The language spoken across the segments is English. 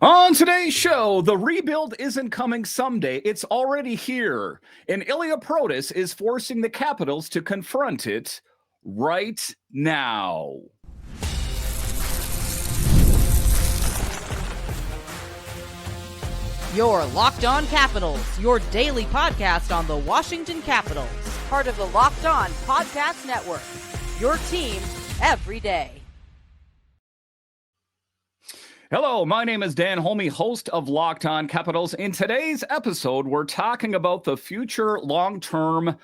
On today's show, the rebuild isn't coming someday, it's already here. And Ilya Protas is forcing the Capitals to confront it right now. Your Locked On Capitals, your daily podcast on the Washington Capitals. Part of the Locked On Podcast Network. Your team every day. Hello, my name is Dan HOLMI, host of Locked On Capitals. In today's episode, we're talking about the future long-term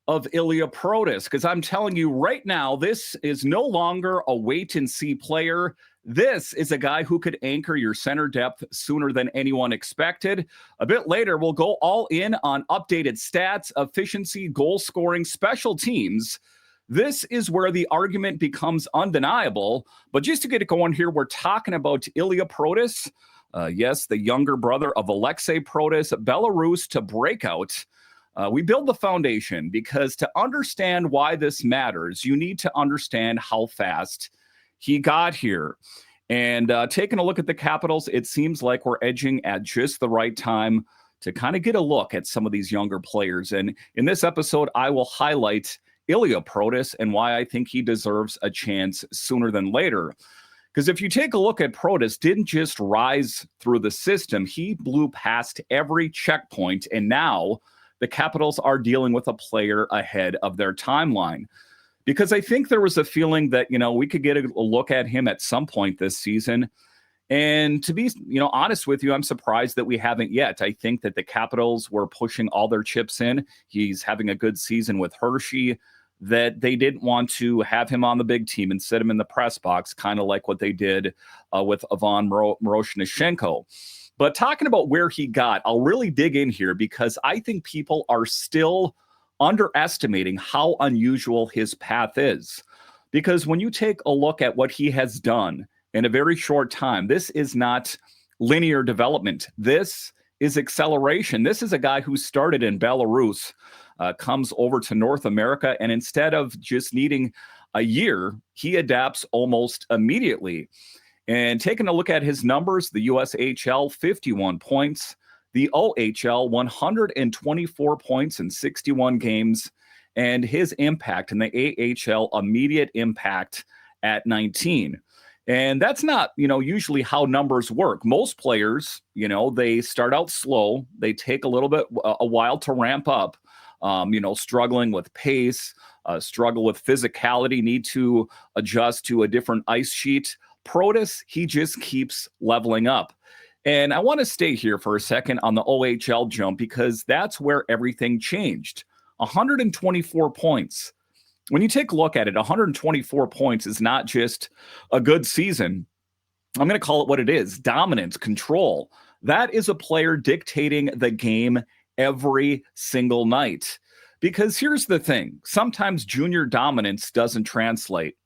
of Ilya Protas, because I'm telling you right now, this is no longer a wait-and-see player. This is a guy who could anchor your center depth sooner than anyone expected. A bit later, we'll go all in on updated stats, efficiency, goal scoring, special teams. This is where the argument becomes undeniable. But just to get it going here, we're talking about Ilya Protas. Yes, the younger brother of Alexei Protas, Belarus to breakout. We build the foundation because to understand why this matters, you need to understand how fast he got here. And taking a look at the Capitals, it seems like we're edging at just the right time to kind of get a look at some of these younger players. And in this episode, I will highlight Ilya Protas and why I think he deserves a chance sooner than later. Because if you take a look at Protas, didn't just rise through the system, he blew past every checkpoint, and now the Capitals are dealing with a player ahead of their timeline. Because I think there was a feeling that, we could get a look at him at some point this season. And to be, honest with you, I'm surprised that we haven't yet. I think that the Capitals were pushing all their chips in. He's having a good season with Hershey, that they didn't want to have him on the big team and sit him in the press box, kind of like what they did with Ivan Miroshnichenko. But talking about where he got, I'll really dig in here because I think people are still underestimating how unusual his path is. Because when you take a look at what he has done in a very short time, this is not linear development. This is acceleration. This is a guy who started in Belarus, comes over to North America, and instead of just needing a year, he adapts almost immediately. And taking a look at his numbers, the USHL, 51 points, the OHL, 124 points in 61 games, and his impact in the AHL, immediate impact at 19. And that's not, usually how numbers work. Most players, they start out slow. They take a while to ramp up, struggling with pace, struggle with physicality, need to adjust to a different ice sheet. Protas, he just keeps leveling up. And I want to stay here for a second on the OHL jump because that's where everything changed. 124 points. When you take a look at it, 124 points is not just a good season. I'm going to call it what it is: dominance, control. That is a player dictating the game every single night. Because here's the thing. Sometimes junior dominance doesn't translate,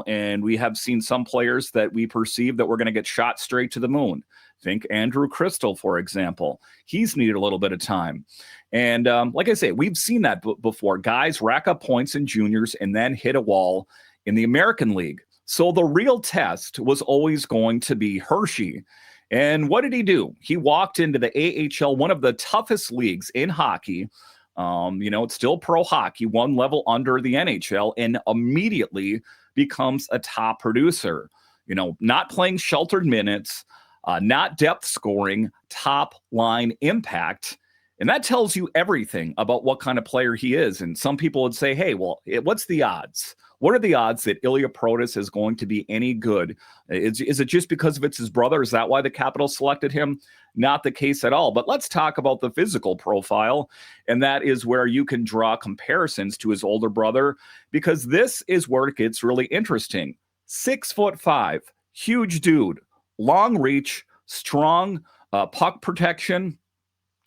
and we have seen some players that we perceive that we're going to get shot straight to the moon. Think Andrew Cristall, for example. He's needed a little bit of time. And like I say, we've seen that before. Guys rack up points in juniors and then hit a wall in the American League. So the real test was always going to be Hershey. And what did he do? He walked into the AHL, one of the toughest leagues in hockey. It's still pro hockey, one level under the NHL, and immediately becomes a top producer. Not playing sheltered minutes, not depth scoring, top line impact. And that tells you everything about what kind of player he is. And some people would say, hey, well, what's the odds? What are the odds that Ilya Protas is going to be any good? Is it just because it's his brother? Is that why the Capitals selected him? Not the case at all. But let's talk about the physical profile. And that is where you can draw comparisons to his older brother, because this is where it gets really interesting. 6'5", huge dude, long reach, strong puck protection.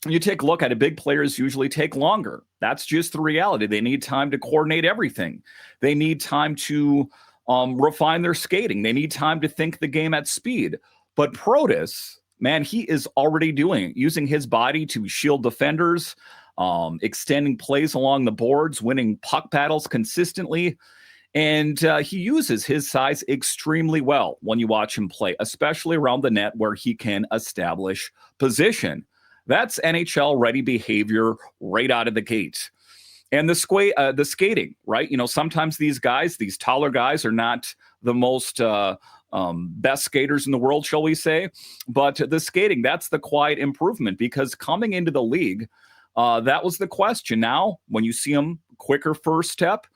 You take a look at it, big players usually take longer. That's just the reality. They need time to coordinate everything. They need time to refine their skating. They need time to think the game at speed. But Protas, man, he is already doing it, using his body to shield defenders, extending plays along the boards, winning puck battles consistently. And he uses his size extremely well when you watch him play, especially around the net where he can establish position. That's NHL ready behavior right out of the gate. And the skating, right? Sometimes these guys, these taller guys, are not the most best skaters in the world, shall we say? But the skating, that's the quiet improvement, because coming into the league, that was the question. Now, when you see him, quicker first step,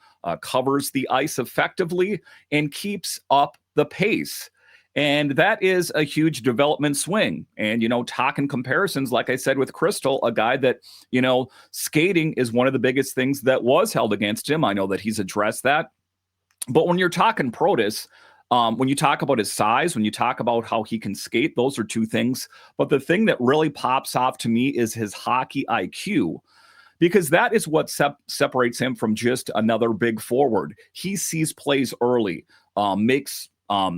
covers the ice effectively, and keeps up the pace. And that is a huge development swing. And, talking comparisons, like I said, with Cristall, a guy that, skating is one of the biggest things that was held against him. I know that he's addressed that. But when you're talking Protas, when you talk about his size, when you talk about how he can skate, those are two things. But the thing that really pops off to me is his hockey IQ, because that is what separates him from just another big forward. He sees plays early, makes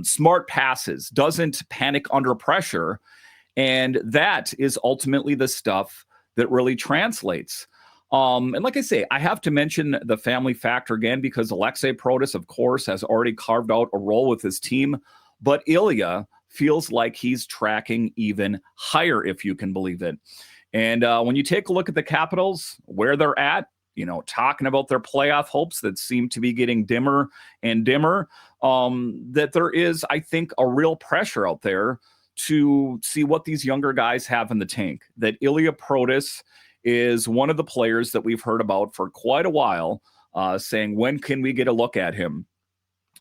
smart passes, doesn't panic under pressure. And that is ultimately the stuff that really translates. And like I say, I have to mention the family factor again, because Alexei Protas, of course, has already carved out a role with his team. But Ilya feels like he's tracking even higher, if you can believe it. And when you take a look at the Capitals, where they're at, talking about their playoff hopes that seem to be getting dimmer and dimmer, that there is, I think, a real pressure out there to see what these younger guys have in the tank. That Ilya Protas is one of the players that we've heard about for quite a while, saying, when can we get a look at him?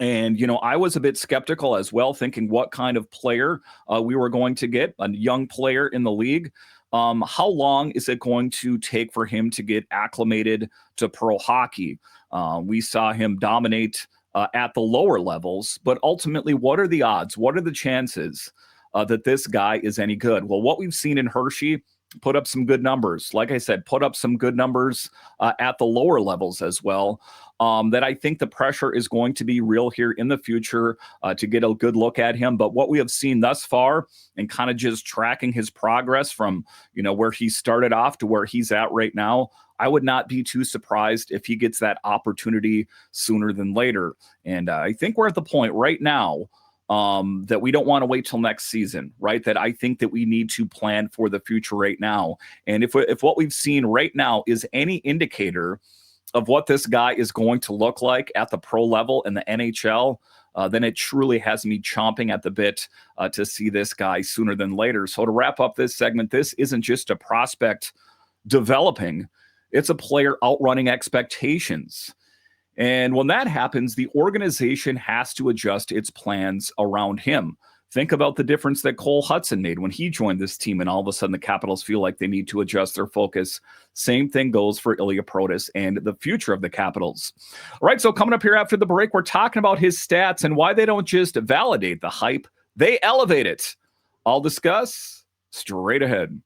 And, I was a bit skeptical as well, thinking what kind of player we were going to get, a young player in the league. How long is it going to take for him to get acclimated to pro hockey? We saw him dominate at the lower levels, but ultimately, what are the odds? What are the chances that this guy is any good? Well, what we've seen in Hershey, put up some good numbers. Like I said, put up some good numbers at the lower levels as well. That I think the pressure is going to be real here in the future to get a good look at him. But what we have seen thus far, and kind of just tracking his progress from, where he started off to where he's at right now, I would not be too surprised if he gets that opportunity sooner than later. And I think we're at the point right now that we don't want to wait till next season, right? That I think that we need to plan for the future right now. And if what we've seen right now is any indicator of what this guy is going to look like at the pro level in the NHL, then it truly has me chomping at the bit to see this guy sooner than later. So to wrap up this segment, this isn't just a prospect developing, it's a player outrunning expectations. And when that happens, the organization has to adjust its plans around him. Think about the difference that Cole Hudson made when he joined this team, and all of a sudden the Capitals feel like they need to adjust their focus. Same thing goes for Ilya Protas and the future of the Capitals. All right, so coming up here after the break, we're talking about his stats and why they don't just validate the hype, they elevate it. I'll discuss straight ahead.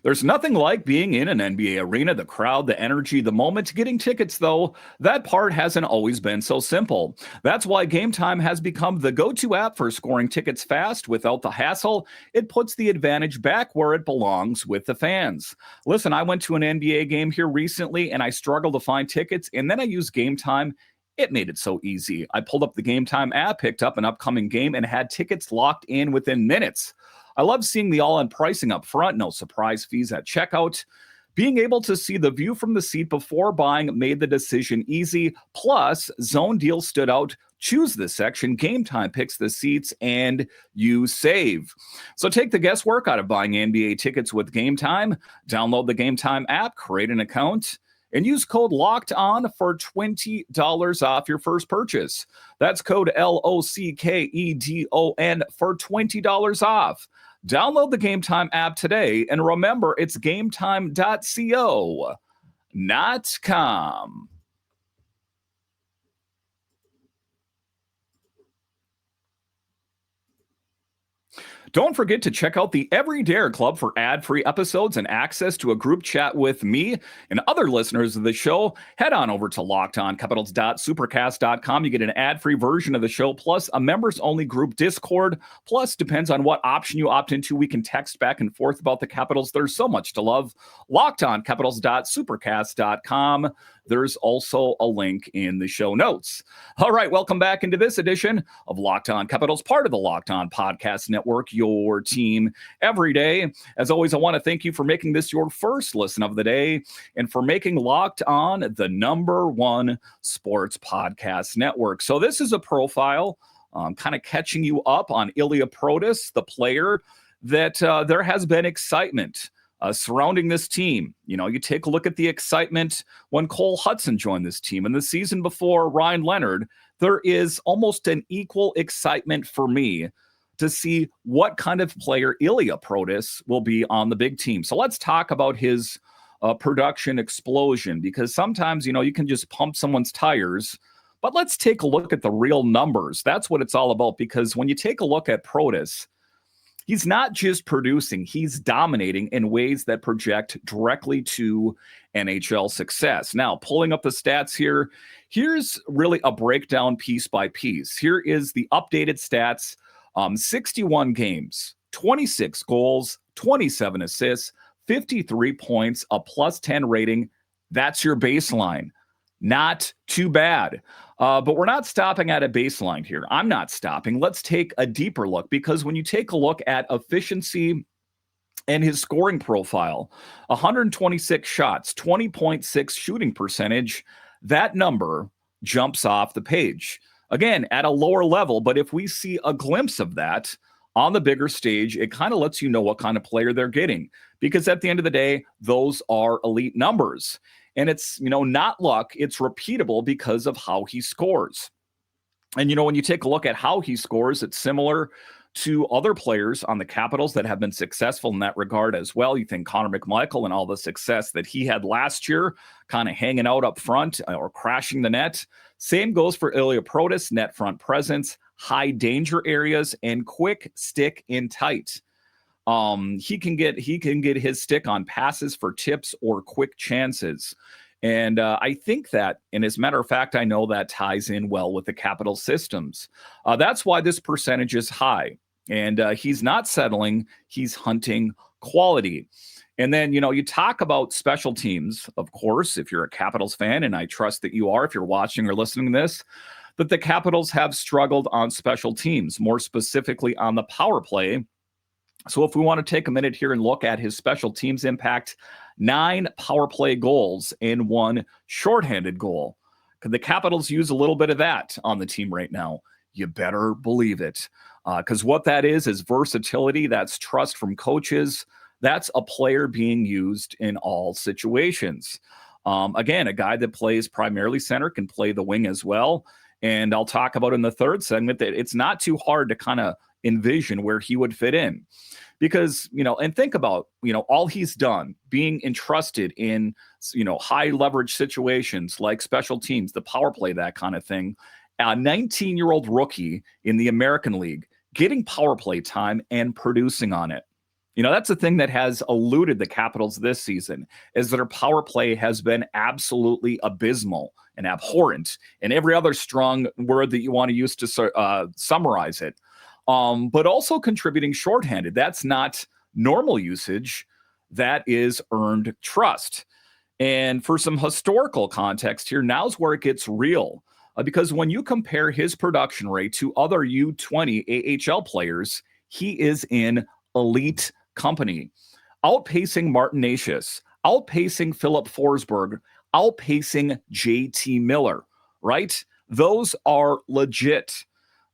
There's nothing like being in an NBA arena, the crowd, the energy, the moment. Getting tickets, though, that part hasn't always been so simple. That's why GameTime has become the go-to app for scoring tickets fast without the hassle. It puts the advantage back where it belongs, with the fans. Listen, I went to an NBA game here recently, and I struggled to find tickets, and then I used GameTime. It made it so easy. I pulled up the GameTime app, picked up an upcoming game, and had tickets locked in within minutes. I love seeing the all-in pricing up front, no surprise fees at checkout. Being able to see the view from the seat before buying made the decision easy. Plus, zone deals stood out. Choose this section, GameTime picks the seats, and you save. So take the guesswork out of buying NBA tickets with GameTime. Download the GameTime app, create an account, and use code LOCKEDON for $20 off your first purchase. That's code LOCKEDON for $20 off. Download the GameTime app today, and remember, it's gametime.co, not com. Don't forget to check out the Every Dare Club for ad-free episodes and access to a group chat with me and other listeners of the show. Head on over to lockedoncapitals.supercast.com. You get an ad-free version of the show, plus a members-only group Discord. Plus, depends on what option you opt into, we can text back and forth about the Capitals. There's so much to love. lockedoncapitals.supercast.com. There's also a link in the show notes. All right, welcome back into this edition of Locked On Capitals, part of the Locked On Podcast Network, your team every day. As always, I want to thank you for making this your first listen of the day and for making Locked On the #1 sports podcast network. So this is a profile kind of catching you up on Ilya Protas, the player that there has been excitement surrounding this team. You know, you take a look at the excitement when Cole Hudson joined this team and the season before Ryan Leonard. There is almost an equal excitement for me to see what kind of player Ilya Protas will be on the big team. So let's talk about his production explosion, because sometimes, you know, you can just pump someone's tires, but let's take a look at the real numbers. That's what it's all about, because when you take a look at Protas, he's not just producing, he's dominating in ways that project directly to NHL success. Now, pulling up the stats here, here's really a breakdown piece by piece. Here is the updated stats. 61 games, 26 goals, 27 assists, 53 points, a +10 rating. That's your baseline. Not too bad. But we're not stopping at a baseline here. I'm not stopping. Let's take a deeper look, because when you take a look at efficiency and his scoring profile, 126 shots, 20.6 shooting percentage, that number jumps off the page. Again, at a lower level, but if we see a glimpse of that on the bigger stage, it kind of lets you know what kind of player they're getting, because at the end of the day, those are elite numbers. And it's, you know, not luck, it's repeatable because of how he scores. And, you know, when you take a look at how he scores, it's similar to other players on the Capitals that have been successful in that regard as well. You think Connor McMichael and all the success that he had last year, kind of hanging out up front or crashing the net. Same goes for Ilya Protas, net front presence, high danger areas, and quick stick in tight. He can get his stick on passes for tips or quick chances. And I think that, and as a matter of fact, I know that ties in well with the Capital systems. That's why this percentage is high. And he's not settling, he's hunting quality. And then, you know, you talk about special teams, of course, if you're a Capitals fan, and I trust that you are if you're watching or listening to this, that the Capitals have struggled on special teams, more specifically on the power play. So if we want to take a minute here and look at his special teams impact, 9 power play goals and 1 shorthanded goal. Could the Capitals use a little bit of that on the team right now? You better believe it. Because what that is versatility. That's trust from coaches. That's a player being used in all situations. Again, a guy that plays primarily center can play the wing as well. And I'll talk about in the third segment that it's not too hard to kind of envision where he would fit in, because, you know, and think about, you know, all he's done being entrusted in, you know, high leverage situations like special teams, the power play, that kind of thing. A 19-year-old rookie in the American League getting power play time and producing on it. You know, that's the thing that has eluded the Capitals this season, is that their power play has been absolutely abysmal and abhorrent, and every other strong word that you want to use to summarize it. But also contributing shorthanded. That's not normal usage. That is earned trust. And for some historical context here, now's where it gets real. Because when you compare his production rate to other U20 AHL players, he is in elite company. Outpacing Martin Necas, outpacing Filip Forsberg, outpacing JT Miller, right? Those are legit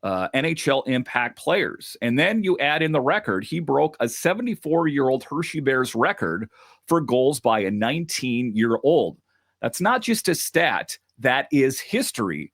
NHL impact players. And then you add in the record, he broke a 74-year-old Hershey Bears record for goals by a 19-year-old. That's not just a stat, that is history.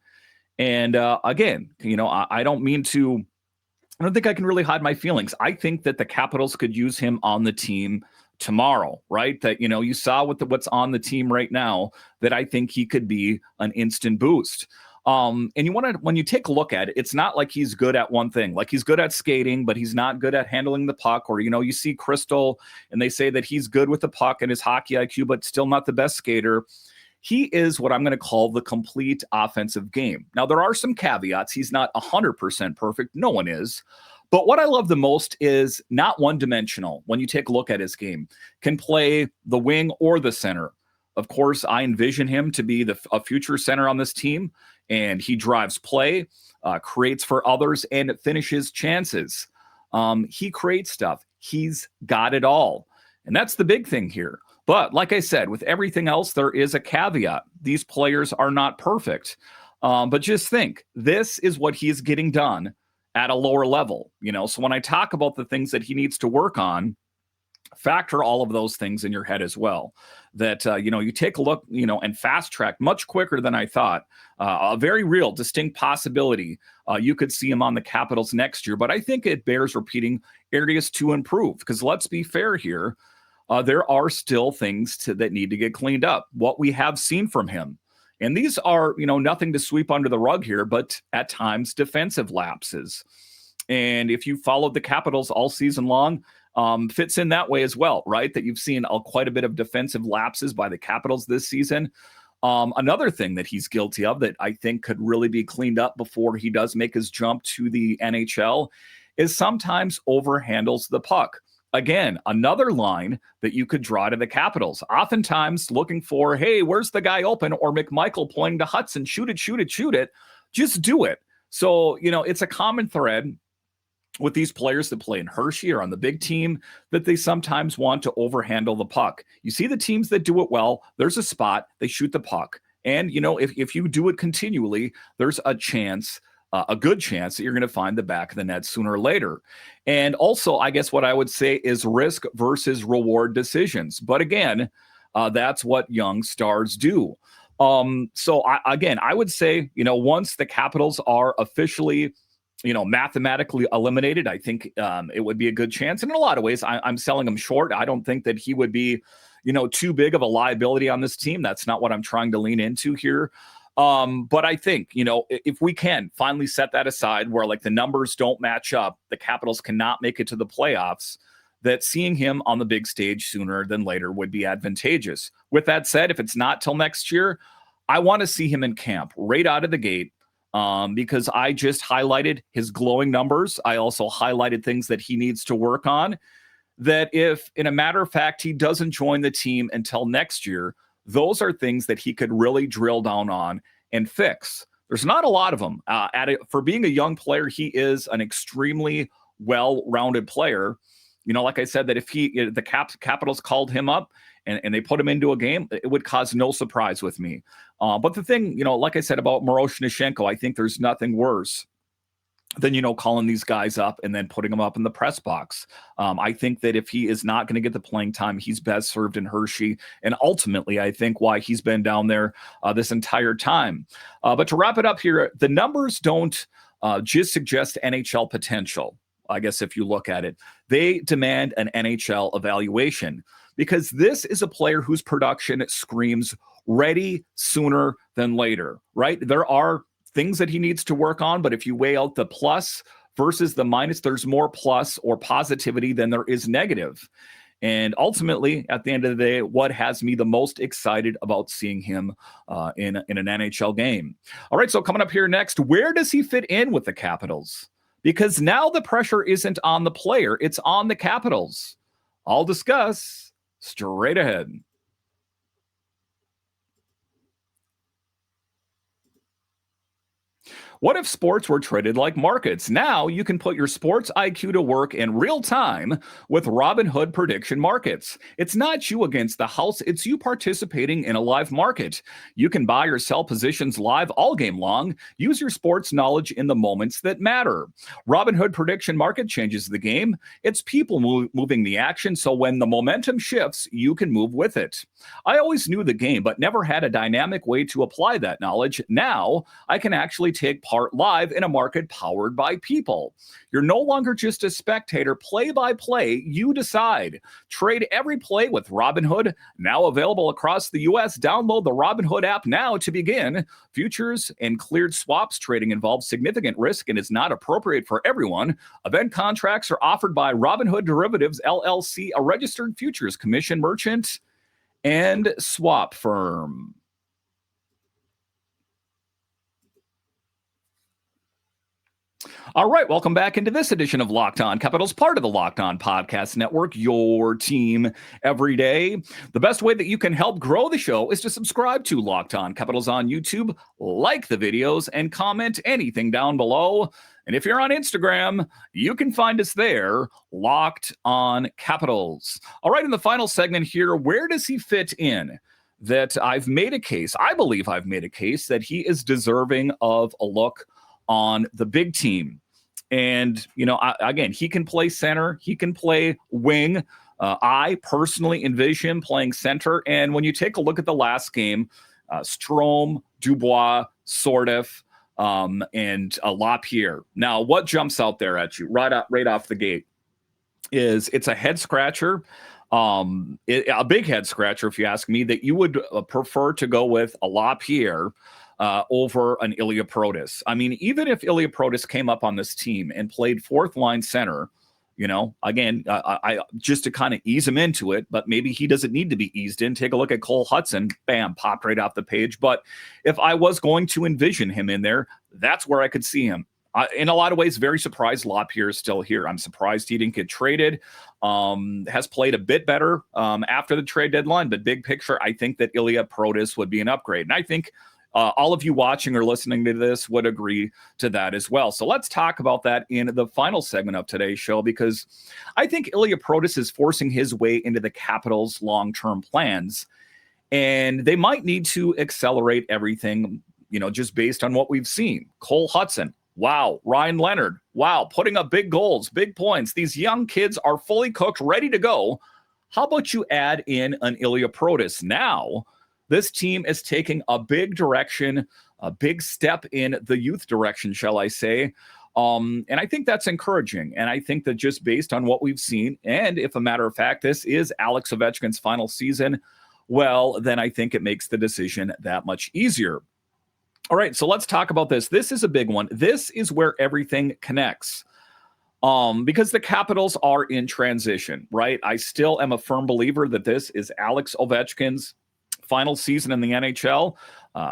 And again, you know, I don't think I can really hide my feelings. I think that the Capitals could use him on the team tomorrow, right? That, you know, you saw with what's on the team right now, that I think he could be an instant boost. And you want to, when you take a look at it, it's not like he's good at one thing. Like he's good at skating, but he's not good at handling the puck. Or, you see Cristall and they say that he's good with the puck and his hockey IQ, but still not the best skater. He is what I'm going to call the complete offensive game. Now, there are some caveats. He's not 100% perfect. No one is. But what I love the most is not one-dimensional. When you take a look at his game, can play the wing or the center. Of course, I envision him to be a future center on this team, and he drives play, creates for others, and finishes chances. He creates stuff. He's got it all. And that's the big thing here. But like I said, with everything else, there is a caveat. These players are not perfect. But just think, this is what he is getting done at a lower level. So when I talk about the things that he needs to work on, factor all of those things in your head as well. That, you take a look, and fast track much quicker than I thought. A very real, distinct possibility. You could see him on the Capitals next year, but I think it bears repeating areas to improve, because let's be fair here. There are still things that need to get cleaned up. What we have seen from him, and these are, nothing to sweep under the rug here, but at times defensive lapses. And if you followed the Capitals all season long, fits in that way as well, right? That you've seen quite a bit of defensive lapses by the Capitals this season. Another thing that he's guilty of that I think could really be cleaned up before he does make his jump to the NHL is sometimes overhandles the puck. Again, another line that you could draw to the Capitals. Oftentimes looking for, hey, where's the guy open? Or McMichael pointing to Hudson, shoot it, shoot it, shoot it. Just do it. So, it's a common thread with these players that play in Hershey or on the big team that they sometimes want to overhandle the puck. You see the teams that do it well, there's a spot, they shoot the puck. And, if you do it continually, there's a chance, a good chance that you're going to find the back of the net sooner or later. And also, I guess what I would say is risk versus reward decisions. But again, that's what young stars do. So I would say, once the Capitals are officially, mathematically eliminated, I think it would be a good chance. And in a lot of ways, I'm selling him short. I don't think that he would be, too big of a liability on this team. That's not what I'm trying to lean into here. But I think, if we can finally set that aside where like the numbers don't match up, the Capitals cannot make it to the playoffs, that seeing him on the big stage sooner than later would be advantageous. With that said, if it's not till next year, I want to see him in camp right out of the gate. Because I just highlighted his glowing numbers. I also highlighted things that he needs to work on, that if, in a matter of fact, he doesn't join the team until next year, those are things that he could really drill down on and fix. There's not a lot of them. For being a young player, he is an extremely well-rounded player. Like I said, that if the Capitals called him up and they put him into a game, it would cause no surprise with me. But the thing, like I said about Miroshnichenko, I think there's nothing worse than, calling these guys up and then putting them up in the press box. I think that if he is not going to get the playing time, he's best served in Hershey. And ultimately, I think why he's been down there this entire time. But to wrap it up here, the numbers don't just suggest NHL potential. I guess if you look at it, they demand an NHL evaluation, because this is a player whose production screams ready sooner than later, right? There are things that he needs to work on, but if you weigh out the plus versus the minus, there's more plus or positivity than there is negative. And ultimately, at the end of the day, what has me the most excited about seeing him in an NHL game. All right, so coming up here next, where does he fit in with the Capitals? Because now the pressure isn't on the player, it's on the Capitals. I'll discuss straight ahead. What if sports were traded like markets? Now you can put your sports IQ to work in real time with Robinhood prediction markets. It's not you against the house, it's you participating in a live market. You can buy or sell positions live all game long. Use your sports knowledge in the moments that matter. Robinhood prediction market changes the game. It's people moving the action, so when the momentum shifts, you can move with it. I always knew the game, but never had a dynamic way to apply that knowledge. Now I can actually take part live in a market powered by people. You're no longer just a spectator. Play by play, you decide. Trade every play with Robinhood, now available across the U.S. Download the Robinhood app now to begin. Futures and cleared swaps trading involves significant risk and is not appropriate for everyone. Event contracts are offered by Robinhood Derivatives LLC, a registered futures commission merchant and swap firm. All right, welcome back into this edition of Locked On Capitals, part of the Locked On Podcast Network, your team every day. The best way that you can help grow the show is to subscribe to Locked On Capitals on YouTube, like the videos, and comment anything down below. And if you're on Instagram, you can find us there, Locked On Capitals. All right, in the final segment here, where does he fit in? That I've made a case, I believe I've made a case that he is deserving of a look on the big team. And, again, he can play center. He can play wing. I personally envision him playing center. And when you take a look at the last game, Strome, Dubois, Sortif, and LaPierre. Now, what jumps out there at you right off the gate is it's a head scratcher, a big head scratcher, if you ask me, that you would prefer to go with a LaPierre over an Ilya Protas. I mean, even if Ilya Protas came up on this team and played fourth line center, again, I just to kind of ease him into it, but maybe he doesn't need to be eased in. Take a look at Cole Hudson, bam, popped right off the page. But if I was going to envision him in there, that's where I could see him. In a lot of ways, very surprised LaPierre is still here. I'm surprised he didn't get traded. Has played a bit better after the trade deadline, but big picture, I think that Ilya Protas would be an upgrade. And I think all of you watching or listening to this would agree to that as well. So let's talk about that in the final segment of today's show, because I think Ilya Protas is forcing his way into the Capitals' long-term plans, and they might need to accelerate everything, just based on what we've seen. Cole Hudson, wow. Ryan Leonard, wow. Putting up big goals, big points. These young kids are fully cooked, ready to go. How about you add in an Ilya Protas now? This team is taking a big direction, a big step in the youth direction, shall I say. And I think that's encouraging. And I think that just based on what we've seen, and if a matter of fact, this is Alex Ovechkin's final season, well, then I think it makes the decision that much easier. All right, so let's talk about this. This is a big one. This is where everything connects. Because the Capitals are in transition, right? I still am a firm believer that this is Alex Ovechkin's final season in the NHL.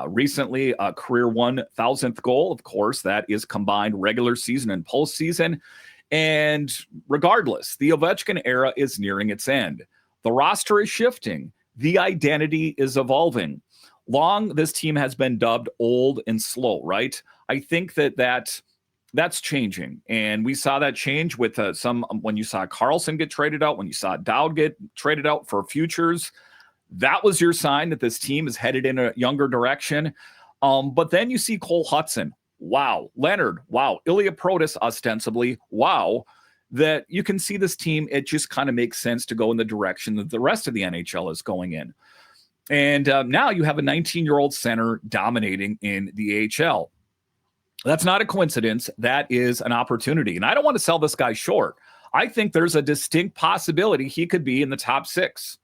Recently, a career 1,000th goal. Of course, that is combined regular season and postseason. And regardless, the Ovechkin era is nearing its end. The roster is shifting. The identity is evolving. This team has been dubbed old and slow, right? I think that's changing. And we saw that change with when you saw Carlson get traded out, when you saw Dowd get traded out for futures. That was your sign that this team is headed in a younger direction. But then you see Cole Hudson. Wow. Leonard. Wow. Ilya Protas, ostensibly. Wow. That you can see this team, it just kind of makes sense to go in the direction that the rest of the NHL is going in. And now you have a 19-year-old center dominating in the AHL. That's not a coincidence. That is an opportunity. And I don't want to sell this guy short. I think there's a distinct possibility he could be in the top six.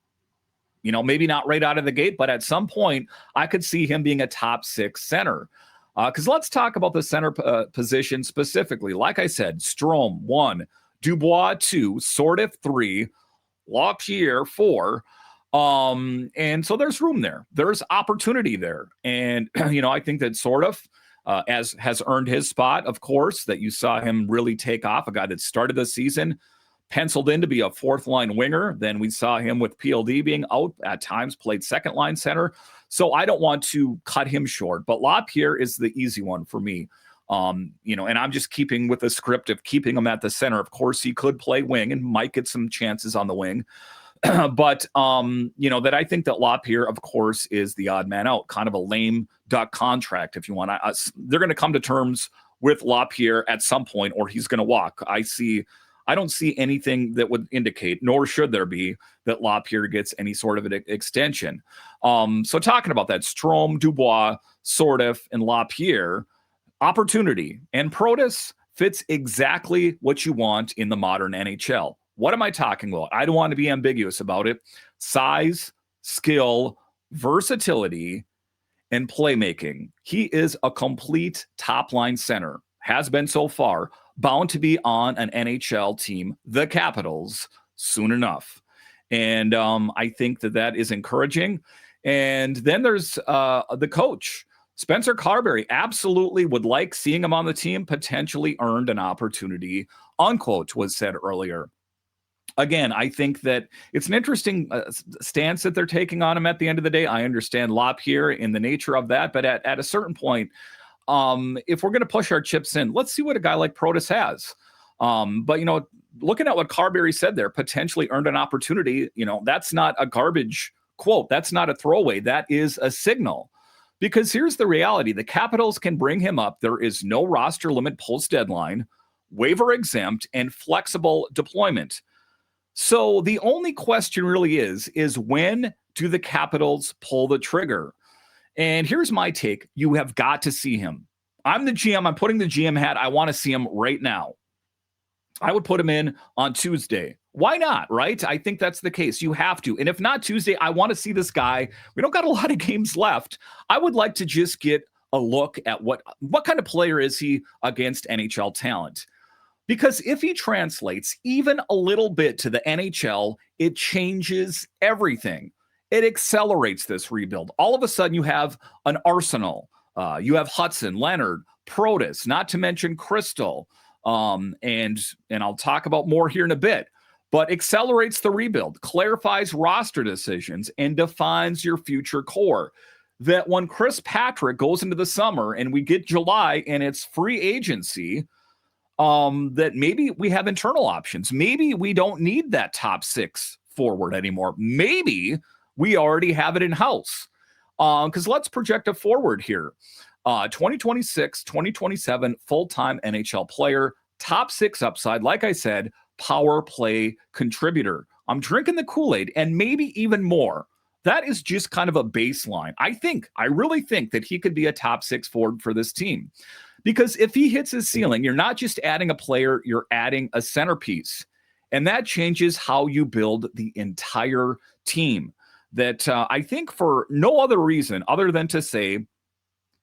Maybe not right out of the gate, but at some point, I could see him being a top six center. Because let's talk about the center position specifically. Like I said, Strome, 1, Dubois, 2, Sortif, 3, LaPierre, 4. And so there's room there. There's opportunity there. And, I think that Sortif has earned his spot, of course, that you saw him really take off, a guy that started the season penciled in to be a fourth line winger. Then we saw him with PLD being out at times, played second line center. So I don't want to cut him short, but LaPierre is the easy one for me. And I'm just keeping with the script of keeping him at the center. Of course, he could play wing and might get some chances on the wing. But, that I think that LaPierre, of course, is the odd man out, kind of a lame duck contract, if you want. They're going to come to terms with LaPierre at some point, or he's going to walk. I don't see anything that would indicate, nor should there be, that LaPierre gets any sort of an extension. So talking about that, Strome, Dubois, Sortif, and LaPierre, opportunity. And Protas fits exactly what you want in the modern NHL. What am I talking about? I don't want to be ambiguous about it. Size, skill, versatility, and playmaking. He is a complete top-line center, has been so far, bound to be on an NHL team, the Capitals, soon enough. And I think that is encouraging. And then there's the coach, Spencer Carbery. Absolutely would like seeing him on the team, potentially earned an opportunity, unquote, was said earlier. Again, I think that it's an interesting stance that they're taking on him at the end of the day. I understand Lop here in the nature of that, but at a certain point, if we're going to push our chips in, let's see what a guy like Protas has. But, looking at what Carbery said there, potentially earned an opportunity, that's not a garbage quote. That's not a throwaway. That is a signal. Because here's the reality. The Capitals can bring him up. There is no roster limit post-deadline, waiver exempt, and flexible deployment. So the only question really is when do the Capitals pull the trigger? And here's my take. You have got to see him. I'm the GM. I'm putting the GM hat. I want to see him right now. I would put him in on Tuesday. Why not, right? I think that's the case. You have to. And if not Tuesday, I want to see this guy. We don't got a lot of games left. I would like to just get a look at what kind of player is he against NHL talent. Because if he translates even a little bit to the NHL, it changes everything. It accelerates this rebuild. All of a sudden, you have an arsenal. You have Hudson, Leonard, Protas, not to mention Cristall. And I'll talk about more here in a bit. But accelerates the rebuild, clarifies roster decisions, and defines your future core. That when Chris Patrick goes into the summer and we get July and it's free agency, that maybe we have internal options. Maybe we don't need that top six forward anymore. Maybe we already have it in-house. Because let's project a forward here. 2026, 2027, full-time NHL player, top six upside, like I said, power play contributor. I'm drinking the Kool-Aid and maybe even more. That is just kind of a baseline. I really think that he could be a top six forward for this team. Because if he hits his ceiling, you're not just adding a player, you're adding a centerpiece. And that changes how you build the entire team. That I think for no other reason other than to say,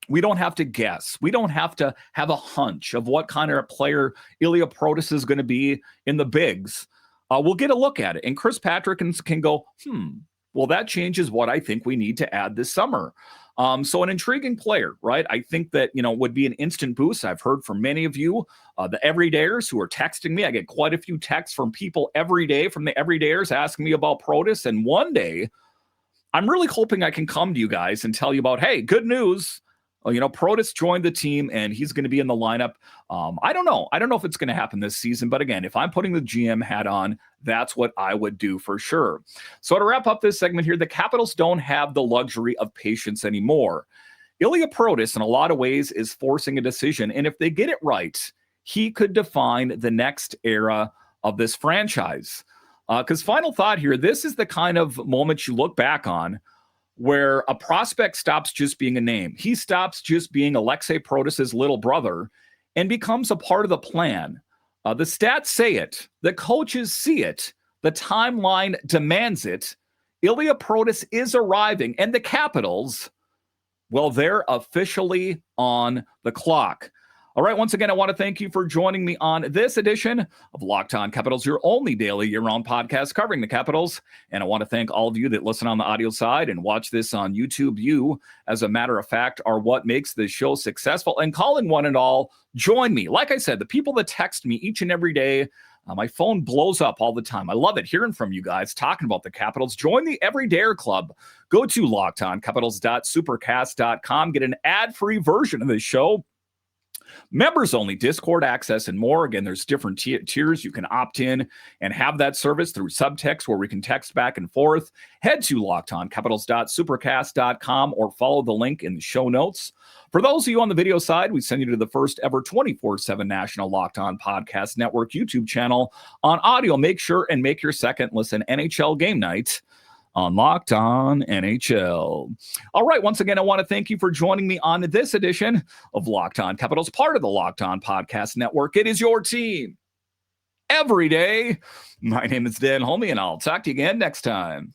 we don't have to guess. We don't have to have a hunch of what kind of player Ilya Protas is going to be in the bigs. We'll get a look at it. And Chris Patrick can go, well, that changes what I think we need to add this summer. So an intriguing player, right? I think that, would be an instant boost. I've heard from many of you, the everydayers who are texting me. I get quite a few texts from people every day from the everydayers asking me about Protas. And one day, I'm really hoping I can come to you guys and tell you about, hey, good news. Protas joined the team and he's going to be in the lineup. I don't know. I don't know if it's going to happen this season. But again, if I'm putting the GM hat on, that's what I would do for sure. So to wrap up this segment here, the Capitals don't have the luxury of patience anymore. Ilya Protas, in a lot of ways, is forcing a decision. And if they get it right, he could define the next era of this franchise. Because final thought here, this is the kind of moment you look back on where a prospect stops just being a name. He stops just being Alexei Protas's little brother and becomes a part of the plan. The stats say it. The coaches see it. The timeline demands it. Ilya Protas is arriving, and the Capitals, well, they're officially on the clock. All right, once again, I want to thank you for joining me on this edition of Locked On Capitals, your only daily year-round podcast covering the Capitals. And I want to thank all of you that listen on the audio side and watch this on YouTube. You, as a matter of fact, are what makes this show successful. And calling one and all, join me. Like I said, the people that text me each and every day, my phone blows up all the time. I love it hearing from you guys talking about the Capitals. Join the Everydayer Club. Go to lockedoncapitals.supercast.com. Get an ad-free version of this show. Members only, Discord access, and more. Again, there's different tiers. You can opt in and have that service through subtext where we can text back and forth. Head to lockedoncapitals.supercast.com or follow the link in the show notes. For those of you on the video side, we send you to the first ever 24/7 national Locked On Podcast Network YouTube channel on audio. Make sure and make your second listen NHL game night on Locked On NHL. All right, once again, I want to thank you for joining me on this edition of Locked On Capitals, part of the Locked On Podcast Network. It is your team every day. My name is Dan HOLMI, and I'll talk to you again next time.